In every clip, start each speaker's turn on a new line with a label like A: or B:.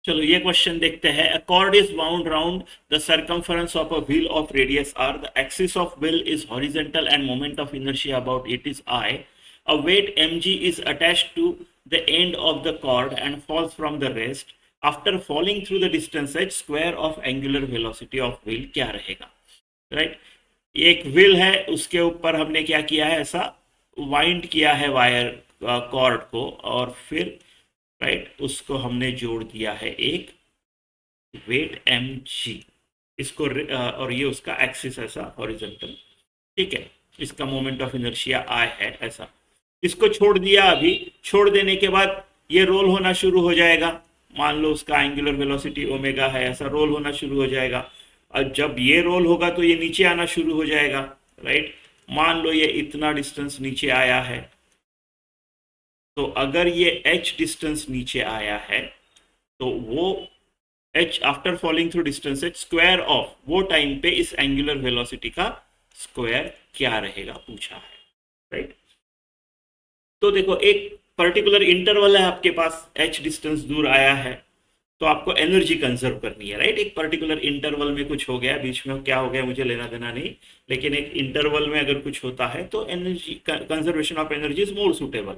A: चलो ये क्वेश्चन देखते हैं। A chord is bound round the circumference of a wheel of radius R. The axis of wheel is horizontal and moment of inertia about it is I. A weight mg is attached to the end of the cord and falls from the rest. After falling through the distance h, square of angular velocity of wheel क्या रहेगा? Right, एक wheel है, उसके ऊपर हमने क्या किया है, ऐसा वाइंड किया है वायर कॉर्ड को, और फिर राइट उसको हमने जोड़ दिया है एक वेट एम जी। इसको और ये उसका एक्सिस ऐसा हॉरिजॉन्टल, ठीक है। इसका मोमेंट ऑफ इनर्शिया आई है ऐसा। इसको छोड़ दिया, अभी छोड़ देने के बाद ये रोल होना शुरू हो जाएगा। मान लो उसका एंगुलर वेलोसिटी ओमेगा है, ऐसा रोल होना शुरू हो जाएगा। और जब ये रोल होगा तो ये नीचे आना शुरू हो जाएगा, राइट। मान लो ये इतना डिस्टेंस नीचे आया है, तो अगर ये h डिस्टेंस नीचे आया है तो वो h after falling through distance h square of वो टाइम पे इस एंगुलर वेलोसिटी का स्क्वायर क्या रहेगा पूछा है, राइट। तो देखो एक पर्टिकुलर इंटरवल है आपके पास, h डिस्टेंस दूर आया है, तो आपको एनर्जी कंजर्व करनी है, राइट। एक पर्टिकुलर इंटरवल में कुछ हो गया, बीच में क्या हो गया मुझे लेना देना नहीं, लेकिन एक इंटरवल में अगर कुछ होता है तो energy conservation of energy is more suitable.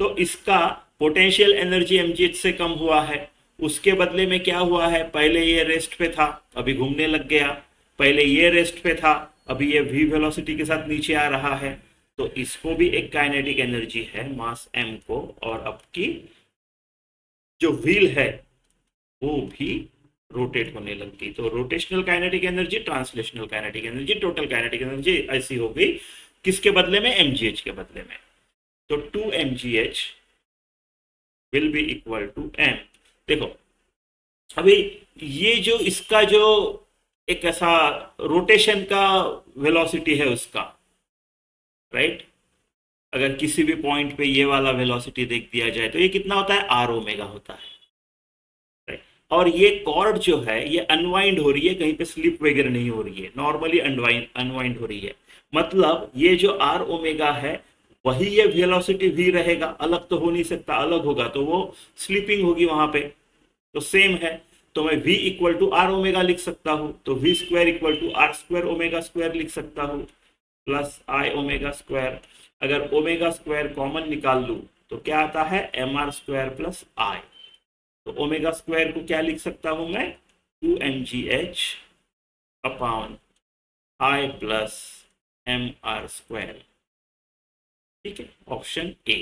A: तो इसका पोटेंशियल एनर्जी mgh से कम हुआ है। उसके बदले में क्या हुआ है, पहले ये रेस्ट पे था, अभी घूमने लग गया। पहले ये रेस्ट पे था, अभी ये v वेलोसिटी के साथ नीचे आ रहा है। तो इसको भी एक काइनेटिक एनर्जी है मास m को, और अब की जो व्हील है वो भी रोटेट होने लग गई। तो rotational kinetic energy, translational kinetic energy, total kinetic energy ऐसी हो गई। किसके बदले में, mgh के बदले में। तो 2mgh will be equal to m। देखो अभी ये जो इसका जो एक ऐसा रोटेशन का वेलोसिटी है उसका, राइट। अगर किसी भी पॉइंट पे ये वाला वेलोसिटी देख दिया जाए तो ये कितना होता है, आर ओमेगा होता है, राइट। और ये कॉर्ड जो है ये अनवाइंड हो रही है, कहीं पे स्लिप वगैरह नहीं हो रही है, नॉर्मली अनवाइंड हो रही है। मतलब ये जो आर ओमेगा है वही ये वेलोसिटी वी रहेगा, अलग तो हो नहीं सकता, अलग होगा तो वो स्लीपिंग होगी वहां पे। तो सेम है, तो मैं v equal to R omega लिख सकता हूं, तो v square equal to R square omega square लिख सकता हूं, प्लस आई ओमेगा स्क्वायर। अगर ओमेगा स्क्वायर कॉमन निकाल लूं तो क्या आता है, M R square plus I. तो ओमेगा स्क्वायर को क्या लिख सकता हूं मैं, 2mgh upon I plus M R square, ठीक है। ऑप्शन ए।